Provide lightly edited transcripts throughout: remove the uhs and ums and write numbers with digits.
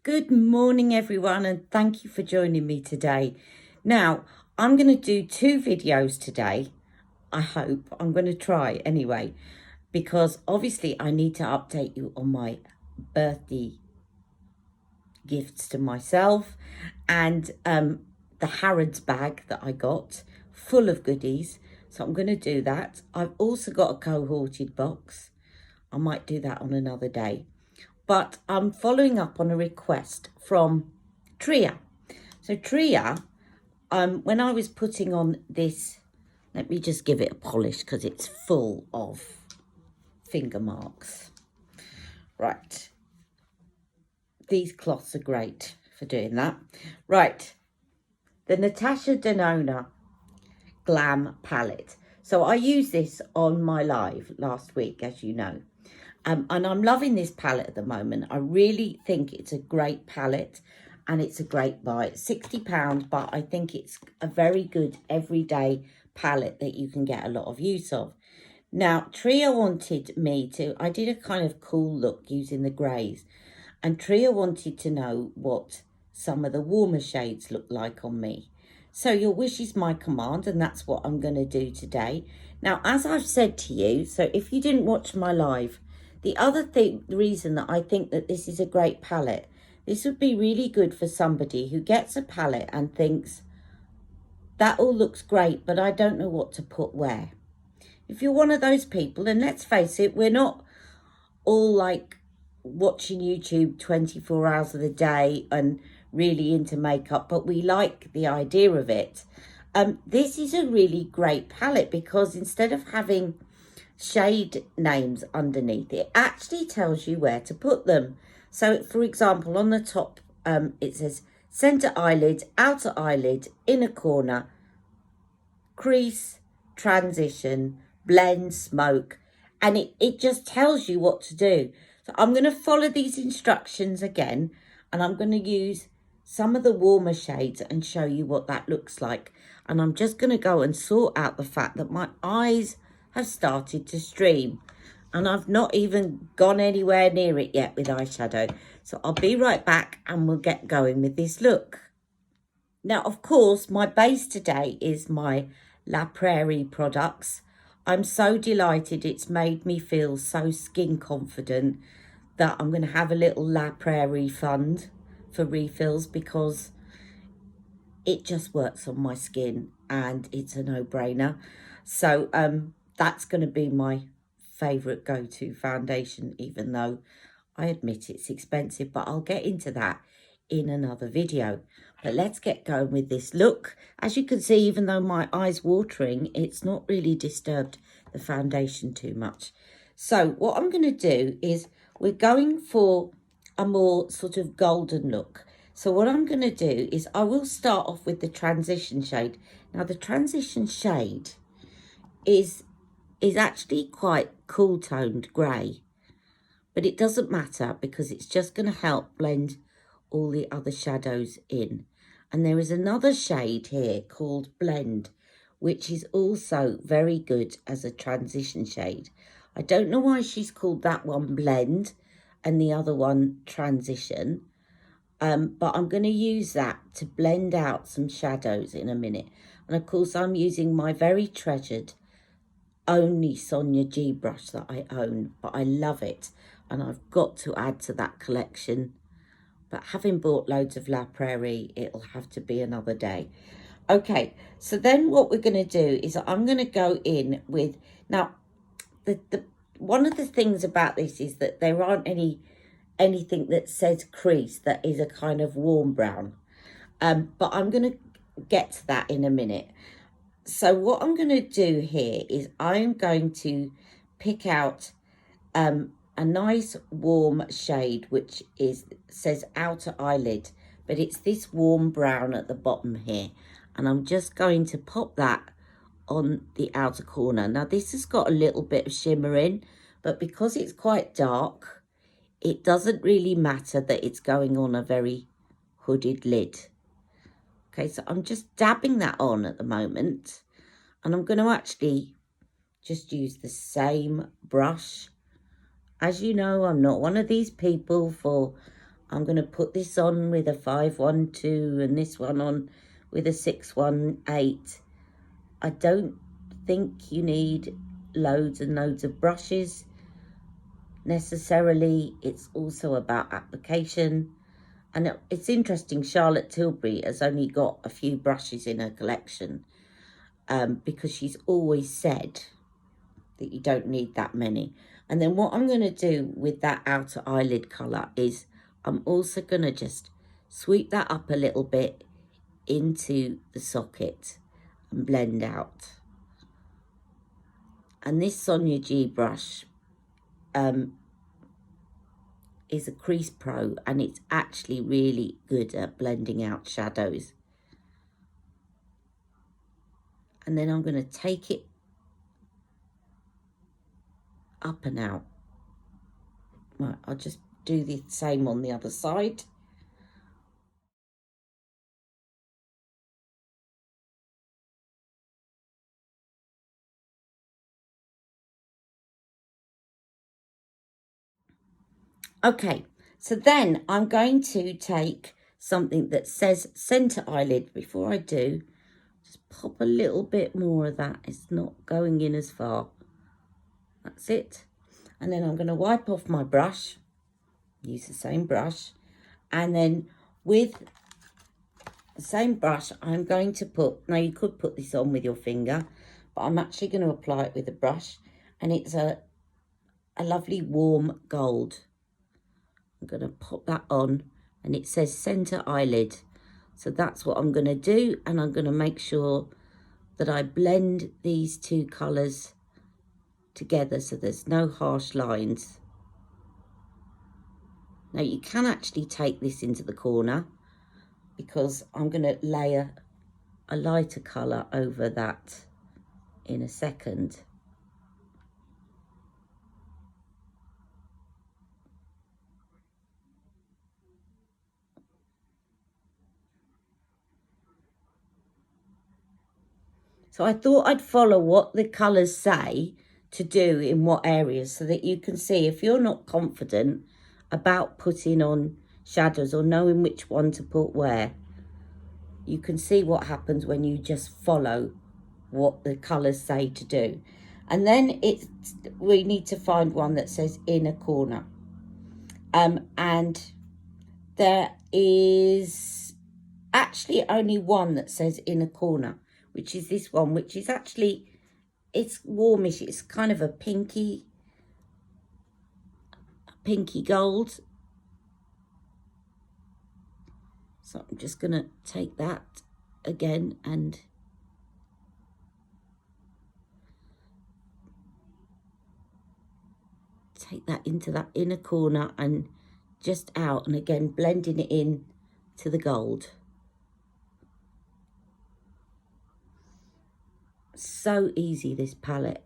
Good morning everyone, and thank you for joining me today. Now, I'm going to do 2 videos today. I hope. I'm going to try anyway, because obviously I need to update you on my birthday gifts to myself and the Harrods bag that I got full of goodies. So I'm going to do that. I've also got a cohorted box. I might do that on another day. But I'm following up on a request from Triya. So Triya, when I was putting on this, let me just give it a polish because it's full of finger marks. Right. These cloths are great for doing that. Right. The Natasha Denona Glam palette. So I used this on my live last week, as you know. And I'm loving this palette at the moment. I really think it's a great palette and it's a great buy. It's £60, but I think it's a very good everyday palette that you can get a lot of use of. Now, Triya wanted me to, I did a kind of cool look using the greys, and Triya wanted to know what some of the warmer shades look like on me. So your wish is my command, and that's what I'm going to do today. Now, as I've said to you, so if you didn't watch my live, the reason that I think that this is a great palette, this would be really good for somebody who gets a palette and thinks, that all looks great, but I don't know what to put where. If you're one of those people, and let's face it, we're not all like watching YouTube 24 hours of the day and really into makeup, but we like the idea of it. This is a really great palette because instead of having shade names underneath, it actually tells you where to put them. So for example, on the top it says center eyelid, outer eyelid, inner corner, crease, transition, blend, smoke, and it just tells you what to do. So I'm going to follow these instructions again, and I'm going to use some of the warmer shades and show you what that looks like. And I'm just going to go and sort out the fact that my eyes have started to stream, and I've not even gone anywhere near it yet with eyeshadow. So I'll be right back and we'll get going with this look. Now, of course, my base today is my La Prairie products. I'm so delighted. It's made me feel so skin confident that I'm going to have a little La Prairie fund for refills because it just works on my skin and it's a no-brainer. So that's going to be my favourite go-to foundation, even though I admit it's expensive, but I'll get into that in another video. But let's get going with this look. As you can see, even though my eye's watering, it's not really disturbed the foundation too much. So what I'm going to do is we're going for a more sort of golden look. So what I'm going to do is I will start off with the transition shade. Now the transition shade is actually quite cool toned grey, but it doesn't matter because it's just going to help blend all the other shadows in. And there is another shade here called Blend, which is also very good as a transition shade. I don't know why she's called that one Blend and the other one Transition, but I'm going to use that to blend out some shadows in a minute. And of course I'm using my very treasured only Sonia G brush that I own, but I love it and I've got to add to that collection. But having bought loads of La Prairie, it'll have to be another day. Okay, so then what we're going to do is I'm going to go in with, now the one of the things about this is that there aren't anything that says crease that is a kind of warm brown, but I'm going to get to that in a minute. So what I'm going to do here is I'm going to pick out a nice warm shade which says outer eyelid, but it's this warm brown at the bottom here, and I'm just going to pop that on the outer corner. Now this has got a little bit of shimmer in, but because it's quite dark, it doesn't really matter that it's going on a very hooded lid. Okay, so I'm just dabbing that on at the moment, and I'm going to actually just use the same brush. As you know, I'm not one of these people for I'm going to put this on with a 512 and this one on with a 618. I don't think you need loads and loads of brushes necessarily. It's also about application. And it's interesting, Charlotte Tilbury has only got a few brushes in her collection because she's always said that you don't need that many. And then what I'm going to do with that outer eyelid colour is I'm also going to just sweep that up a little bit into the socket and blend out. And this Sonia G brush is a Crease Pro, and it's actually really good at blending out shadows. And then I'm going to take it up and out. Right, I'll just do the same on the other side. Okay, so then I'm going to take something that says centre eyelid. Before I do, just pop a little bit more of that. It's not going in as far. That's it. And then I'm going to wipe off my brush, use the same brush, and then with the same brush I'm going to put, now you could put this on with your finger, but I'm actually going to apply it with a brush, and it's a lovely warm gold. I'm going to pop that on, and it says centre eyelid. So that's what I'm going to do, and I'm going to make sure that I blend these two colours together so there's no harsh lines. Now you can actually take this into the corner because I'm going to layer a lighter colour over that in a second. So I thought I'd follow what the colours say to do in what areas so that you can see if you're not confident about putting on shadows or knowing which one to put where. You can see what happens when you just follow what the colours say to do. And then we need to find one that says inner corner. And there is actually only one that says inner corner, which is this one, which is actually, it's warmish. It's kind of a pinky gold. So I'm just going to take that again and take that into that inner corner and just out, and again blending it in to the gold. So easy, this palette.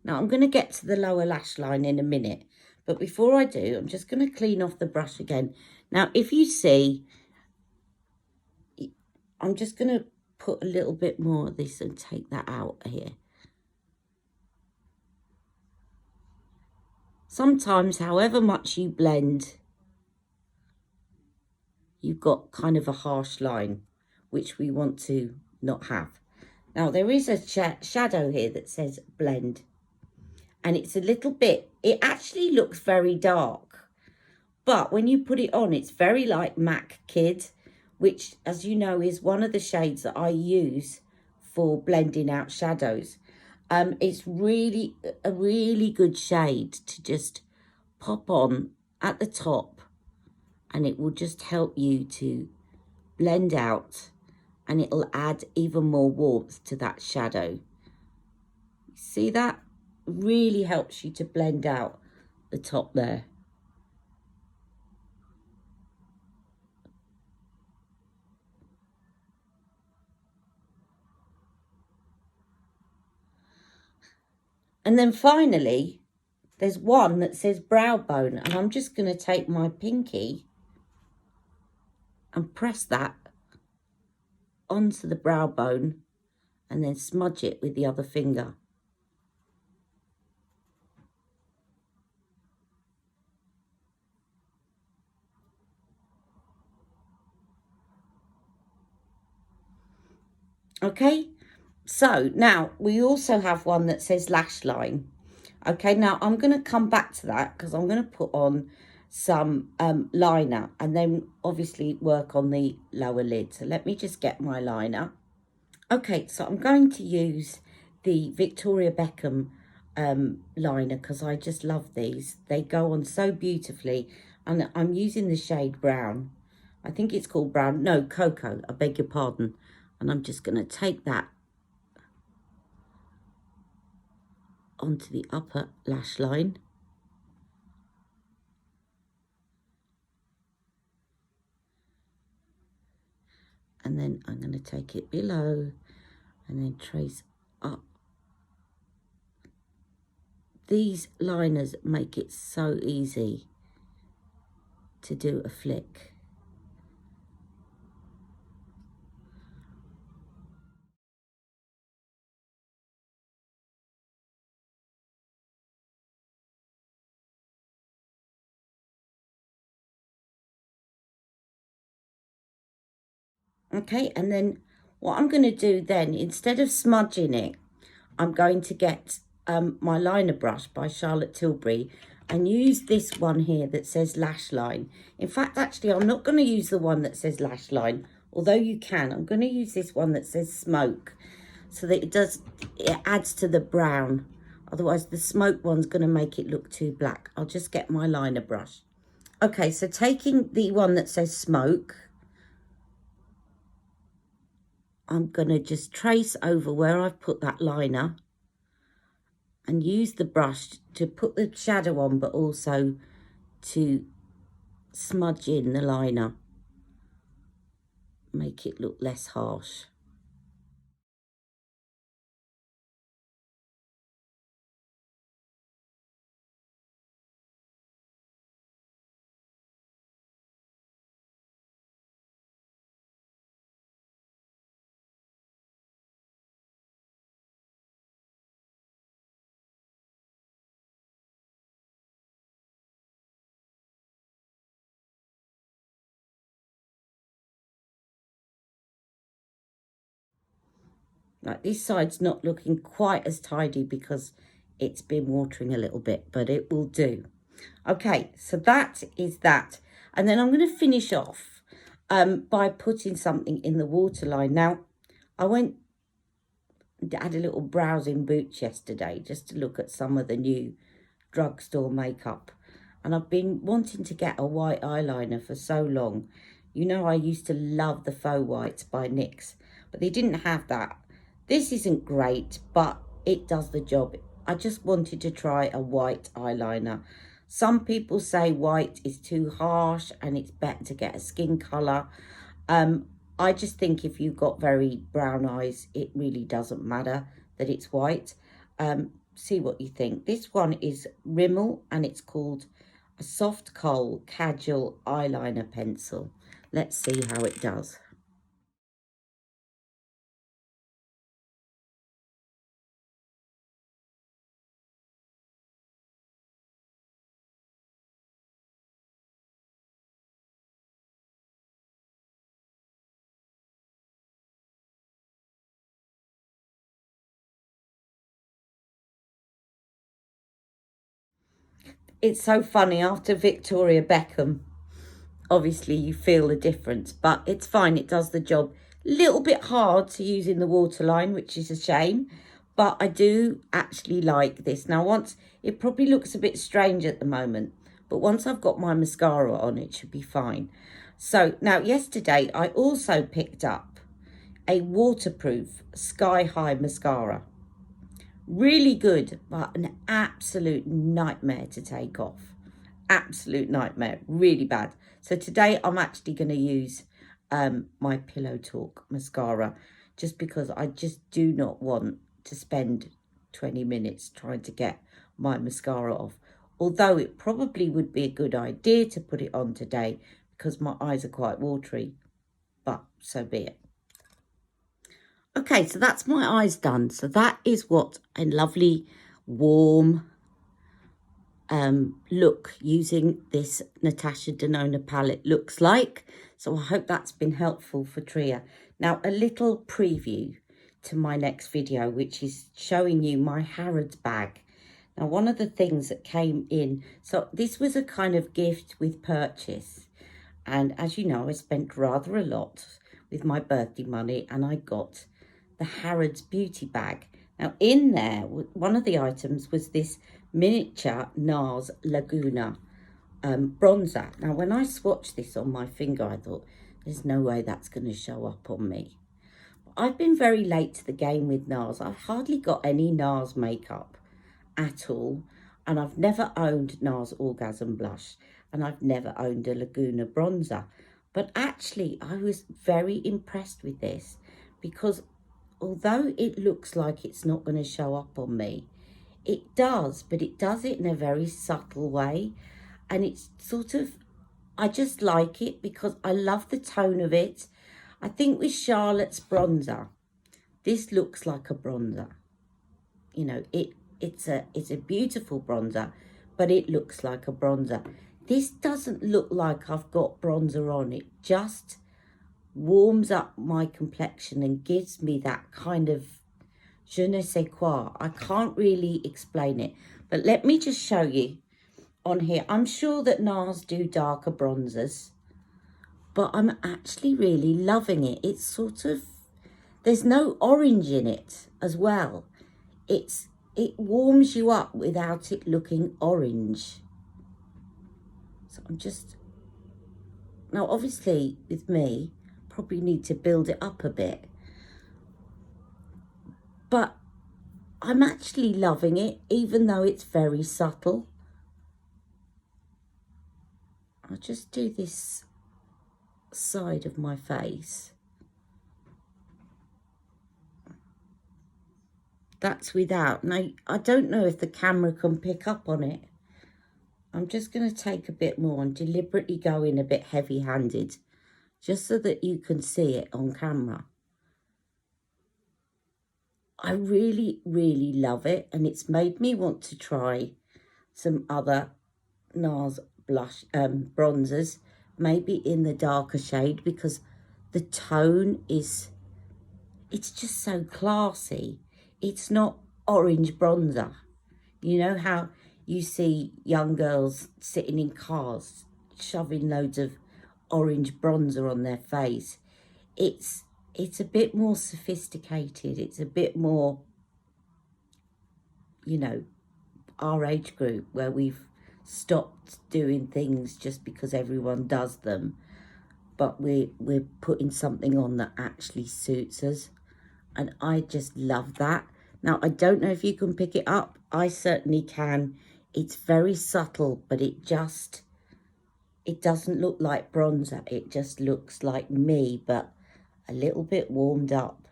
Now I'm going to get to the lower lash line in a minute, but before I do, I'm just going to clean off the brush again. Now if you see, I'm just going to put a little bit more of this and take that out here. Sometimes, however much you blend, you've got kind of a harsh line, which we want to not have. Now, there is a shadow here that says blend, and it's a little bit, it actually looks very dark, but when you put it on, it's very like MAC Kid, which, as you know, is one of the shades that I use for blending out shadows. It's really a really good shade to just pop on at the top, and it will just help you to blend out, and it'll add even more warmth to that shadow. See that? Really helps you to blend out the top there. And then finally, there's one that says brow bone, and I'm just going to take my pinky and press that onto the brow bone and then smudge it with the other finger. Okay, so now we also have one that says lash line. Okay, now I'm going to come back to that because I'm going to put on some liner and then obviously work on the lower lid. So let me just get my liner. Okay, so I'm going to use the Victoria Beckham liner because I just love these. They go on so beautifully, and I'm using the shade brown. I think it's called brown. No, cocoa, I beg your pardon. And I'm just going to take that onto the upper lash line. And then I'm going to take it below and then trace up. These liners make it so easy to do a flick. Okay, and then what I'm going to do then, instead of smudging it, I'm going to get my liner brush by Charlotte Tilbury and use this one here that says lash line. In fact, actually, I'm not going to use the one that says lash line, although you can. I'm going to use this one that says smoke, so that it adds to the brown. Otherwise, the smoke one's going to make it look too black. I'll just get my liner brush. Okay, so taking the one that says smoke, I'm going to just trace over where I've put that liner and use the brush to put the shadow on, but also to smudge in the liner, make it look less harsh. Like, this side's not looking quite as tidy because it's been watering a little bit, but it will do. Okay, so that is that. And then I'm going to finish off by putting something in the waterline. Now, I had a little browsing boots yesterday just to look at some of the new drugstore makeup. And I've been wanting to get a white eyeliner for so long. You know, I used to love the faux whites by NYX, but they didn't have that. This isn't great, but it does the job. I just wanted to try a white eyeliner. Some people say white is too harsh and it's better to get a skin colour. I just think if you've got very brown eyes, it really doesn't matter that it's white. See what you think. This one is Rimmel and it's called a soft kohl kajal eyeliner pencil. Let's see how it does. It's so funny, after Victoria Beckham, obviously you feel the difference, but it's fine, it does the job. Little bit hard to use in the waterline, which is a shame, but I do actually like this. Now, once, it probably looks a bit strange at the moment, but once I've got my mascara on, it should be fine. So now, yesterday I also picked up a waterproof Sky High mascara. Really good, but an absolute nightmare to take off. Absolute nightmare, really bad. So today I'm actually going to use my PIllowtalk mascara, just because I just do not want to spend 20 minutes trying to get my mascara off. Although it probably would be a good idea to put it on today because my eyes are quite watery, but so be it. Okay, so that's my eyes done. So that is what a lovely warm look using this Natasha Denona palette looks like. So I hope that's been helpful for Triya. Now a little preview to my next video, which is showing you my Harrods bag. Now one of the things that came in, so this was a kind of gift with purchase, and as you know I spent rather a lot with my birthday money, and I got the Harrods beauty bag. Now in there, one of the items was this miniature Nars Laguna bronzer. Now when I swatched this on my finger, I thought, there's no way that's going to show up on me. I've been very late to the game with Nars. I've hardly got any Nars makeup at all, and I've never owned Nars Orgasm Blush, and I've never owned a Laguna bronzer. But actually I was very impressed with this, because although it looks like it's not going to show up on me, it does, but it does it in a very subtle way. And it's sort of, I just like it because I love the tone of it. I think with Charlotte's bronzer, this looks like a bronzer. You know, it's a beautiful bronzer, but it looks like a bronzer. This doesn't look like I've got bronzer on. It just warms up my complexion and gives me that kind of je ne sais quoi. I can't really explain it, but let me just show you on here. I'm sure that Nars do darker bronzers, but I'm actually really loving it. It's sort of, there's no orange in it as well. It warms you up without it looking orange. So I'm just, now obviously with me, probably need to build it up a bit, but I'm actually loving it, even though it's very subtle. I'll just do this side of my face. That's without. Now, I don't know if the camera can pick up on it. I'm just going to take a bit more and deliberately go in a bit heavy-handed, just so that you can see it on camera. I really, really love it, and it's made me want to try some other Nars blush bronzers, maybe in the darker shade, because the tone is, it's just so classy. It's not orange bronzer. You know how you see young girls sitting in cars shoving loads of orange bronzer on their face? It's a bit more sophisticated. It's a bit more, you know, our age group, where we've stopped doing things just because everyone does them, but we're putting something on that actually suits us, and I just love that. Now I don't know if you can pick it up. I certainly can. It's very subtle, but it doesn't look like bronzer. It just looks like me, but a little bit warmed up,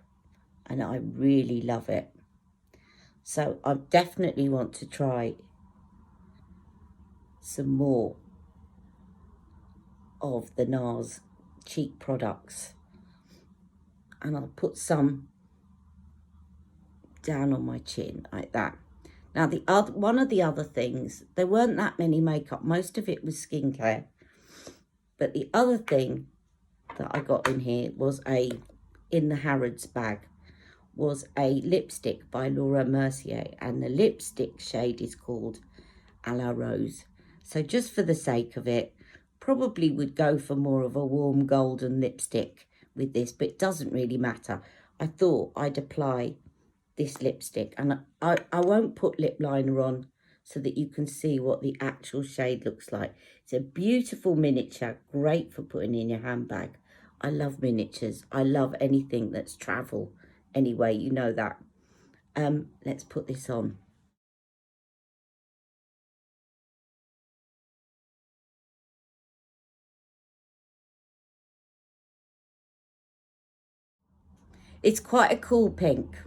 and I really love it. So I definitely want to try some more of the Nars cheek products, and I'll put some down on my chin like that. Now one of the other things, there weren't that many makeup, most of it was skincare, but the other thing that I got in here was in the Harrods bag, was a lipstick by Laura Murcia, and the lipstick shade is called A La Rose. So just for the sake of it, probably would go for more of a warm golden lipstick with this, but it doesn't really matter. I thought I'd apply this lipstick, and I won't put lip liner on so that you can see what the actual shade looks like. It's a beautiful miniature, great for putting in your handbag. I love miniatures. I love anything that's travel. Anyway, you know that. Let's put this on. It's quite a cool pink.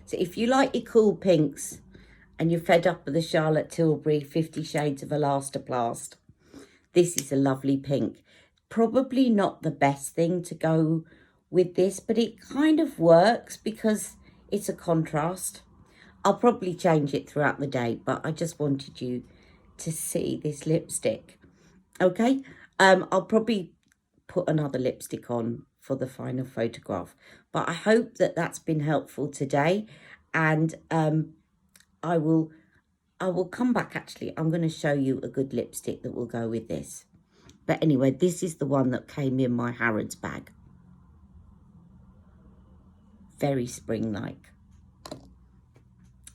So if you like your cool pinks and you're fed up with the Charlotte Tilbury 50 Shades of Elastoplast, this is a lovely pink. Probably not the best thing to go with this, but it kind of works because it's a contrast. I'll probably change it throughout the day, but I just wanted you to see this lipstick. Okay, I'll probably put another lipstick on for the final photograph, but I hope that that's been helpful today, and I will come back. Actually, I'm going to show you a good lipstick that will go with this. But anyway, this is the one that came in my Harrods bag. Very spring-like.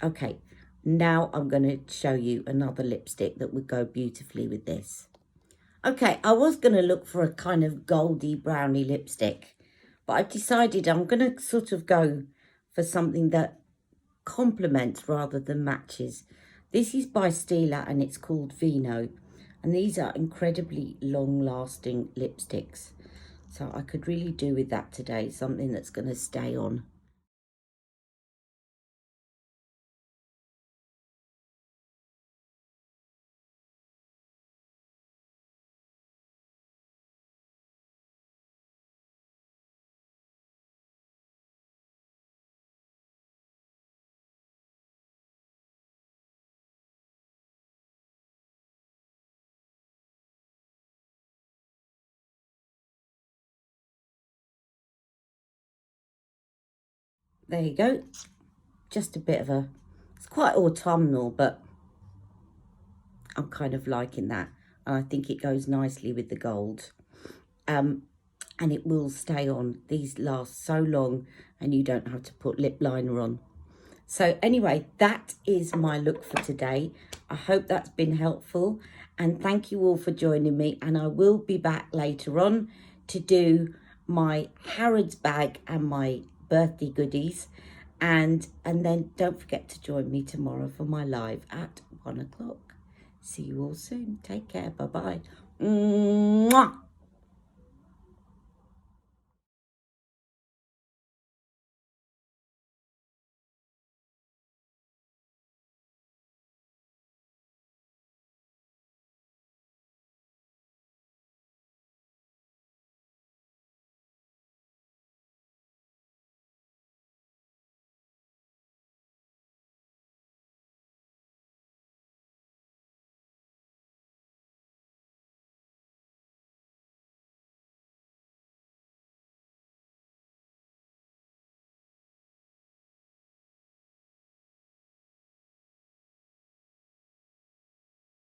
Okay, now I'm going to show you another lipstick that would go beautifully with this. Okay, I was going to look for a kind of goldy browny lipstick, but I decided I'm going to sort of go for something that complements rather than matches. This is by Stila and it's called Vino, and these are incredibly long-lasting lipsticks. So I could really do with that today, something that's going to stay on. There you go. Just a bit of a, it's quite autumnal, but I'm kind of liking that. And I think it goes nicely with the gold. And it will stay on. These last so long and you don't have to put lip liner on. So anyway, that is my look for today. I hope that's been helpful. And thank you all for joining me. And I will be back later on to do my Harrods bag and my birthday goodies. And then don't forget to join me tomorrow for my live at 1 o'clock. See you all soon. Take care. Bye-bye. Mwah.